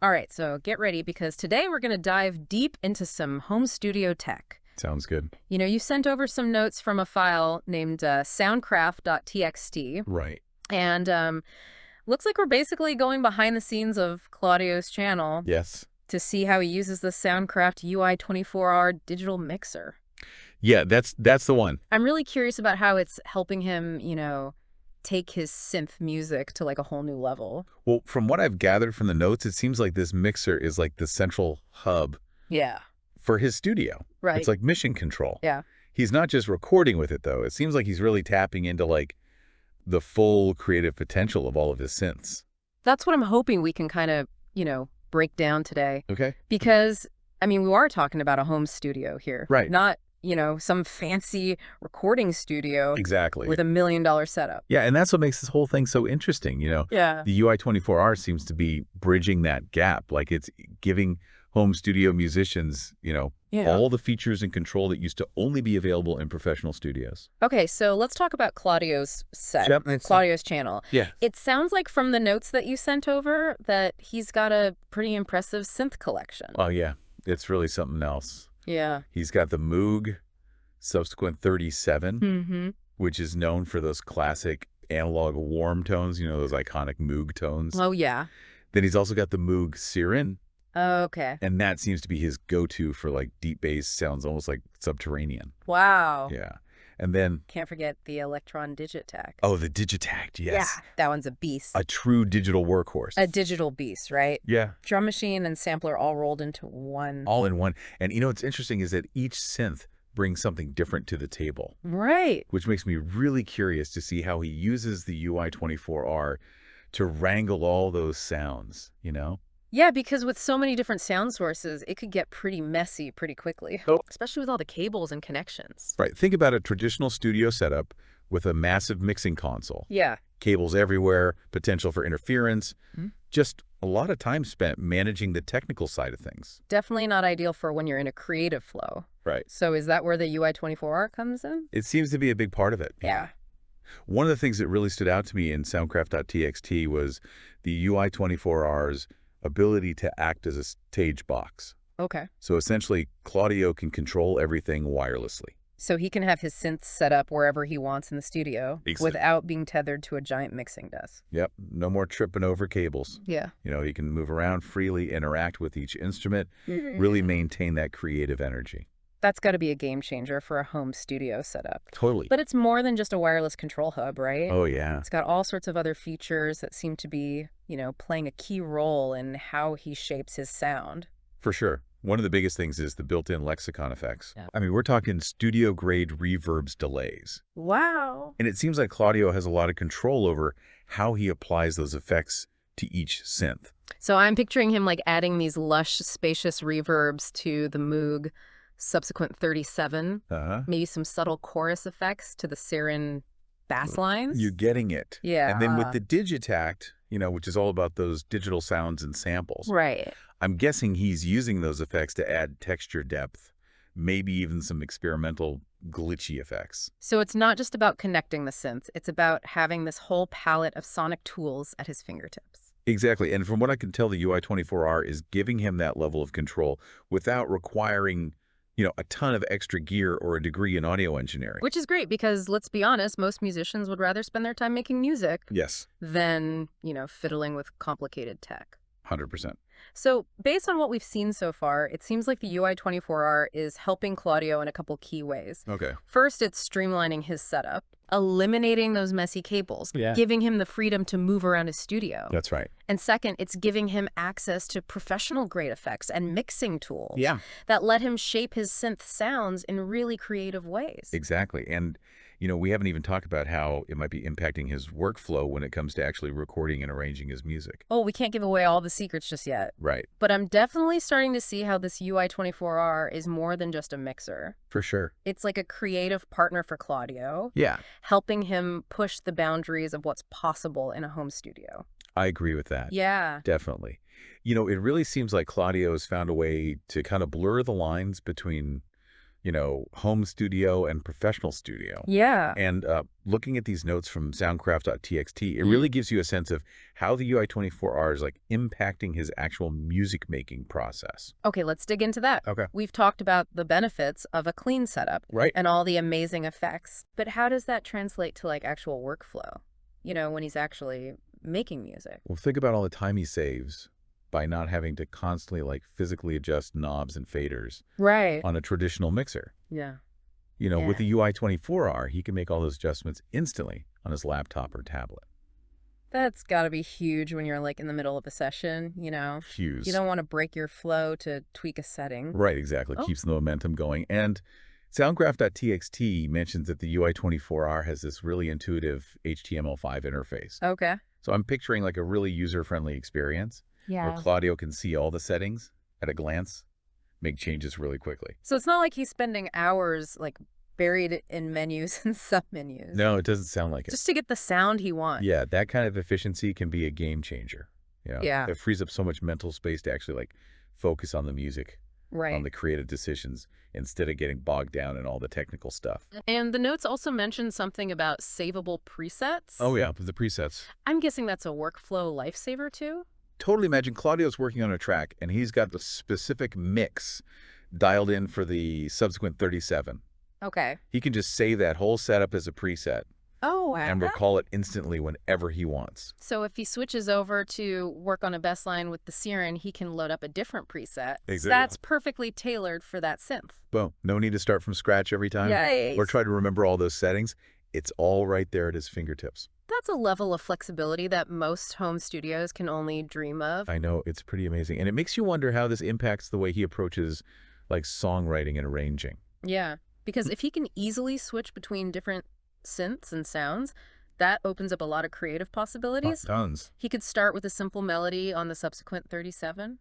All right, so get ready because today we're going to dive deep into some home studio tech. Sounds good. You know, you sent over some notes from a file named soundcraft.txt, Right. and looks like we're basically going behind the scenes of Claudio's channel Yes. to see how he uses the Soundcraft Ui24R digital mixer. Yeah, that's the one. I'm really curious about how it's helping him, take his synth music to like a whole new level. Well, from what I've gathered from the notes, it seems like this mixer is like the central hub Yeah. for his studio. Right. It's like mission control. Yeah. He's not just recording with it, though. It seems like he's really tapping into like the full creative potential of all of his synths. That's what I'm hoping we can kind of, break down today. Okay. Because, I mean, we are talking about a home studio here. Right. Not, some fancy recording studio. Exactly. With $1 million setup. Yeah, and that's what makes this whole thing so interesting, Yeah. The Ui24R seems to be bridging that gap. Like it's giving home studio musicians, all the features and control that used to only be available in professional studios. Okay, so let's talk about Claudio's set, Yep. Claudio's channel. Yeah. It sounds like from the notes that you sent over that he's got a pretty impressive synth collection. Oh, yeah. It's really something else. Yeah. He's got the Moog Subsequent 37, which is known for those classic analog warm tones, those iconic Moog tones. Oh, yeah. Then he's also got the Moog Siren. Okay. And that seems to be his go-to for like deep bass sounds, almost like subterranean. Wow. Yeah. And then... Can't forget the Electron Digitac. Oh, the Digitact, yes. Yeah, that one's a beast. A true digital workhorse. A digital beast, right? Yeah. Drum machine and sampler all rolled into one. All in one. And what's interesting is that each synth brings something different to the table. Right. Which makes me really curious to see how he uses the Ui24R to wrangle all those sounds, Yeah, because with so many different sound sources, it could get pretty messy pretty quickly, especially with all the cables and connections. Right. Think about a traditional studio setup with a massive mixing console. Yeah. Cables everywhere, potential for interference, just a lot of time spent managing the technical side of things. Definitely not ideal for when you're in a creative flow. Right. So is that where the Ui24R comes in? It seems to be a big part of it. Yeah. One of the things that really stood out to me in Soundcraft.txt was the Ui24R's ability to act as a stage box. Okay. So essentially, Claudio can control everything wirelessly. So he can have his synths set up wherever he wants in the studio without being tethered to a giant mixing desk. Yep. No more tripping over cables. Yeah. He can move around freely, interact with each instrument, really maintain that creative energy. That's got to be a game changer for a home studio setup. Totally. But it's more than just a wireless control hub, right? Oh, yeah. It's got all sorts of other features that seem to be, playing a key role in how he shapes his sound. For sure. One of the biggest things is the built-in lexicon effects. Yeah. I mean, we're talking studio-grade reverbs delays. Wow. And it seems like Claudio has a lot of control over how he applies those effects to each synth. So I'm picturing him like adding these lush, spacious reverbs to the Moog Subsequent 37. Maybe some subtle chorus effects to the Siren bass lines. You're getting it. Yeah. And then with the Digitact, which is all about those digital sounds and samples. Right. I'm guessing he's using those effects to add texture depth, maybe even some experimental glitchy effects. So it's not just about connecting the synths. It's about having this whole palette of sonic tools at his fingertips. Exactly. And from what I can tell, the Ui24R is giving him that level of control without requiring a ton of extra gear or a degree in audio engineering. Which is great because, let's be honest, most musicians would rather spend their time making music than, fiddling with complicated tech. 100%. So based on what we've seen so far, it seems like the Ui24R is helping Claudio in a couple key ways. Okay. First, it's streamlining his setup, eliminating those messy cables, giving him the freedom to move around his studio. That's right. And second, it's giving him access to professional-grade effects and mixing tools that let him shape his synth sounds in really creative ways. Exactly. And, we haven't even talked about how it might be impacting his workflow when it comes to actually recording and arranging his music. Oh, we can't give away all the secrets just yet. Right. But I'm definitely starting to see how this Ui24R is more than just a mixer. For sure. It's like a creative partner for Claudio. Yeah. Helping him push the boundaries of what's possible in a home studio. I agree with that. Yeah. Definitely. It really seems like Claudio has found a way to kind of blur the lines between home studio and professional studio. Yeah. And looking at these notes from soundcraft.txt, it really gives you a sense of how the UI24R is like impacting his actual music making process. Okay, let's dig into that. Okay. We've talked about the benefits of a clean setup, right, and all the amazing effects. But how does that translate to like actual workflow? When he's actually making music. Well, think about all the time he saves by not having to constantly like physically adjust knobs and faders on a traditional mixer. Yeah. With the UI24R, he can make all those adjustments instantly on his laptop or tablet. That's got to be huge when you're like in the middle of a session, Huge. You don't want to break your flow to tweak a setting. Right, exactly. Keeps the momentum going. And Soundcraft.txt mentions that the UI24R has this really intuitive HTML5 interface. Okay. So I'm picturing like a really user-friendly experience where Claudio can see all the settings at a glance, make changes really quickly. So it's not like he's spending hours like buried in menus and sub-menus. No, it doesn't sound like it. Just to get the sound he wants. Yeah, that kind of efficiency can be a game changer. Yeah. It frees up so much mental space to actually like focus on the music, on the creative decisions, instead of getting bogged down in all the technical stuff. And the notes also mention something about savable presets. Oh yeah, the presets. I'm guessing that's a workflow lifesaver too? Totally imagine Claudio's working on a track and he's got the specific mix dialed in for the subsequent 37. Okay. He can just save that whole setup as a preset. Oh, wow. And recall it instantly whenever he wants. So if he switches over to work on a bass line with the siren, he can load up a different preset. Exactly. That's perfectly tailored for that synth. Boom. No need to start from scratch every time. Yes. Or try to remember all those settings. It's all right there at his fingertips. That's a level of flexibility that most home studios can only dream of. I know. It's pretty amazing. And it makes you wonder how this impacts the way he approaches like songwriting and arranging. Yeah. Because if he can easily switch between different synths and sounds, that opens up a lot of creative possibilities. Tons. He could start with a simple melody on the subsequent 37,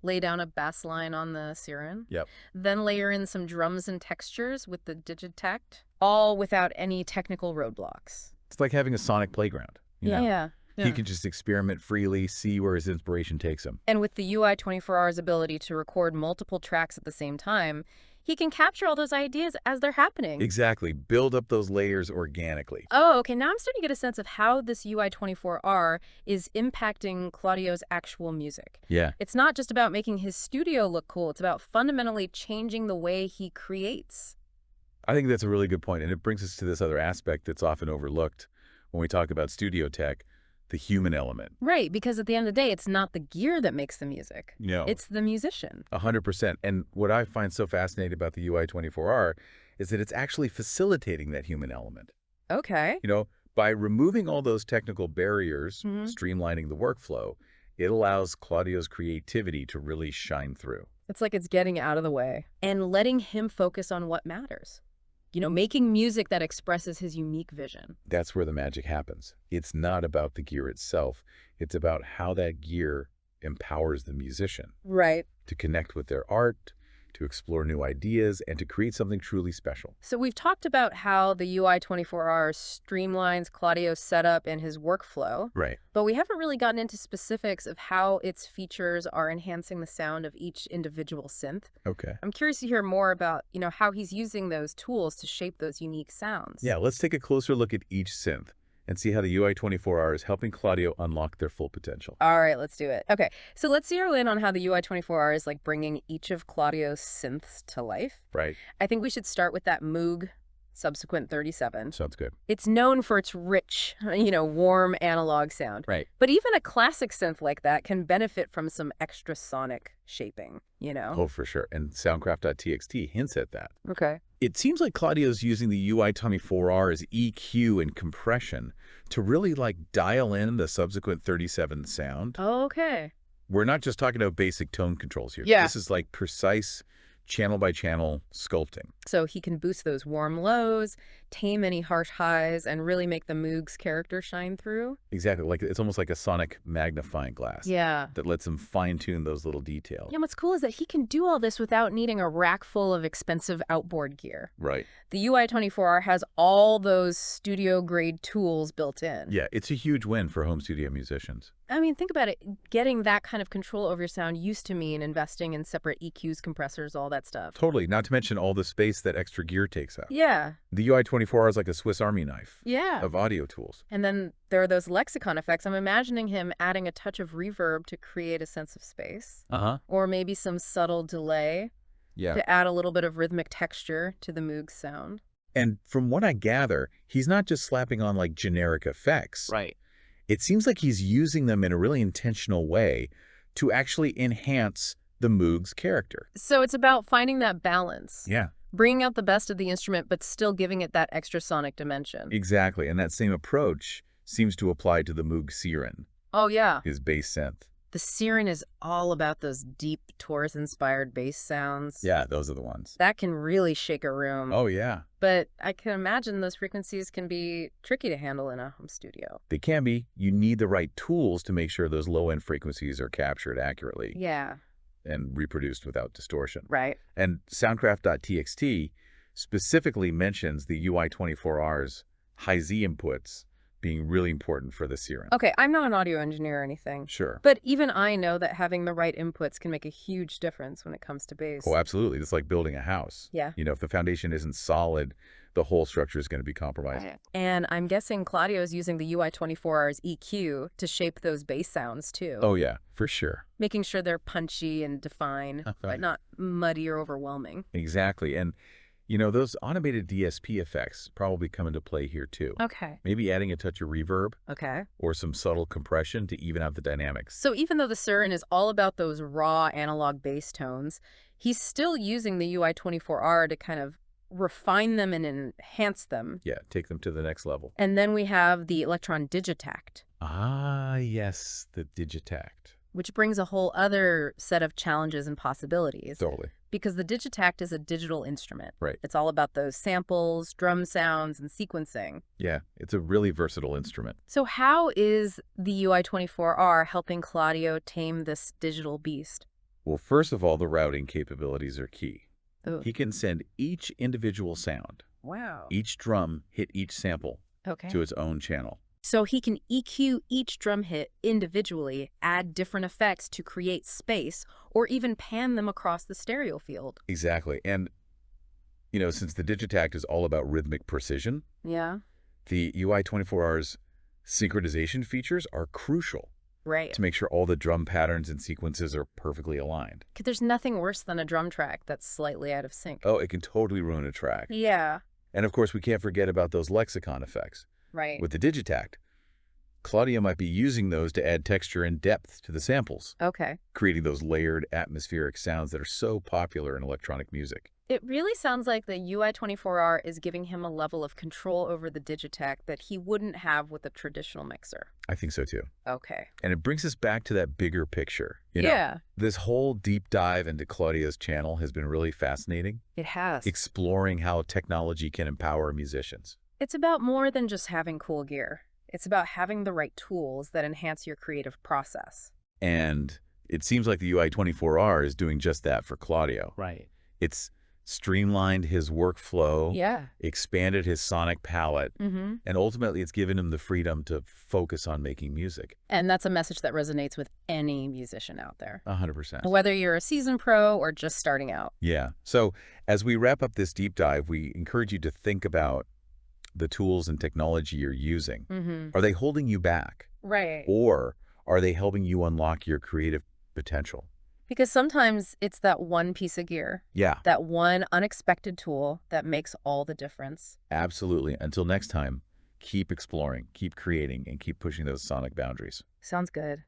lay down a bass line on the siren, then layer in some drums and textures with the digitact, all without any technical roadblocks. It's like having a sonic playground. Yeah. He can just experiment freely, see where his inspiration takes him. And with the UI24R's ability to record multiple tracks at the same time, he can capture all those ideas as they're happening. Exactly. Build up those layers organically. Oh, okay. Now I'm starting to get a sense of how this UI24R is impacting Claudio's actual music. Yeah. It's not just about making his studio look cool. It's about fundamentally changing the way he creates. I think that's a really good point. And it brings us to this other aspect that's often overlooked when we talk about studio tech, the human element. Right, because at the end of the day, it's not the gear that makes the music. No. It's the musician. 100%. And what I find so fascinating about the UI24R is that it's actually facilitating that human element. Okay. By removing all those technical barriers, streamlining the workflow, it allows Claudio's creativity to really shine through. It's like it's getting out of the way and letting him focus on what matters. Making music that expresses his unique vision. That's where the magic happens. It's not about the gear itself. It's about how that gear empowers the musician. Right. To connect with their art, to explore new ideas, and to create something truly special. So we've talked about how the UI24R streamlines Claudio's setup and his workflow. Right. But we haven't really gotten into specifics of how its features are enhancing the sound of each individual synth. Okay. I'm curious to hear more about, how he's using those tools to shape those unique sounds. Yeah, let's take a closer look at each synth and see how the UI24R is helping Claudio unlock their full potential. All right, let's do it. Okay, so let's zero in on how the UI24R is like bringing each of Claudio's synths to life. Right. I think we should start with that Moog subsequent 37. Sounds good. It's known for its rich, warm analog sound. Right. But even a classic synth like that can benefit from some extra sonic shaping, Oh, for sure. And Soundcraft.txt hints at that. Okay. It seems like Claudio's using the UI24R's EQ and compression to really dial in the subsequent 37 sound. Oh, okay. We're not just talking about basic tone controls here. Yeah. This is precise channel by channel sculpting. So he can boost those warm lows, tame any harsh highs, and really make the Moog's character shine through. Exactly. It's almost like a sonic magnifying glass. Yeah. That lets him fine-tune those little details. Yeah, what's cool is that he can do all this without needing a rack full of expensive outboard gear. Right. The UI24R has all those studio-grade tools built in. Yeah, it's a huge win for home studio musicians. I mean, think about it. Getting that kind of control over your sound used to mean investing in separate EQs, compressors, all that stuff. Totally. Not to mention all the space that extra gear takes up. Yeah. The UI24R is like a Swiss Army knife of audio tools. And then there are those lexicon effects. I'm imagining him adding a touch of reverb to create a sense of space. Or maybe some subtle delay to add a little bit of rhythmic texture to the Moog's sound. And from what I gather, he's not just slapping on like generic effects. Right. It seems like he's using them in a really intentional way to actually enhance the Moog's character. So it's about finding that balance. Yeah. Bringing out the best of the instrument, but still giving it that extra sonic dimension. Exactly. And that same approach seems to apply to the Moog Siren. Oh, yeah. His bass synth. The Siren is all about those deep Taurus-inspired bass sounds. Yeah, those are the ones. That can really shake a room. Oh, yeah. But I can imagine those frequencies can be tricky to handle in a home studio. They can be. You need the right tools to make sure those low-end frequencies are captured accurately. Yeah. And reproduced without distortion. Right. And Soundcraft.txt specifically mentions the UI24R's high Z inputs being really important for the Siren. Okay, I'm not an audio engineer or anything. Sure. But even I know that having the right inputs can make a huge difference when it comes to bass. Oh, absolutely. It's like building a house. Yeah. You know, if the foundation isn't solid, the whole structure is going to be compromised. And I'm guessing Claudio's using the UI24R's EQ to shape those bass sounds too. Oh, yeah, for sure. Making sure they're punchy and defined, but not muddy or overwhelming. Exactly. And you know, those automated DSP effects probably come into play here too. Okay. Maybe adding a touch of reverb. Okay. Or some subtle compression to even out the dynamics. So even though the Siren is all about those raw analog bass tones, he's still using the UI24R to kind of refine them and enhance them. Yeah, take them to the next level. And then we have the Electron Digitact. Ah, yes, the Digitact. Which brings a whole other set of challenges and possibilities. Totally. Because the Digitact is a digital instrument. Right. It's all about those samples, drum sounds, and sequencing. Yeah, it's a really versatile instrument. So how is the UI24R helping Claudio tame this digital beast? Well, first of all, the routing capabilities are key. Ooh. He can send each individual sound, each drum hit each sample to its own channel. So he can EQ each drum hit individually, add different effects to create space, or even pan them across the stereo field. Exactly. And, you know, since the Digitact is all about rhythmic precision, the UI24R's synchronization features are crucial. Right. To make sure all the drum patterns and sequences are perfectly aligned. 'Cause there's nothing worse than a drum track that's slightly out of sync. Oh, it can totally ruin a track. Yeah. And of course, we can't forget about those lexicon effects. Right. With the Digitact, Claudio might be using those to add texture and depth to the samples. Okay. Creating those layered atmospheric sounds that are so popular in electronic music. It really sounds like the UI24R is giving him a level of control over the Digitact that he wouldn't have with a traditional mixer. I think so too. Okay. And it brings us back to that bigger picture. You know, this whole deep dive into Claudio's channel has been really fascinating. It has. Exploring how technology can empower musicians. It's about more than just having cool gear. It's about having the right tools that enhance your creative process. And it seems like the UI24R is doing just that for Claudio. Right. It's streamlined his workflow, expanded his sonic palette, and ultimately it's given him the freedom to focus on making music. And that's a message that resonates with any musician out there. 100%. Whether you're a seasoned pro or just starting out. Yeah. So as we wrap up this deep dive, we encourage you to think about the tools and technology you're using. Are they holding you back? Right. Or are they helping you unlock your creative potential? Because sometimes it's that one piece of gear. Yeah. That one unexpected tool that makes all the difference. Absolutely. Until next time, keep exploring, keep creating, and keep pushing those sonic boundaries. Sounds good.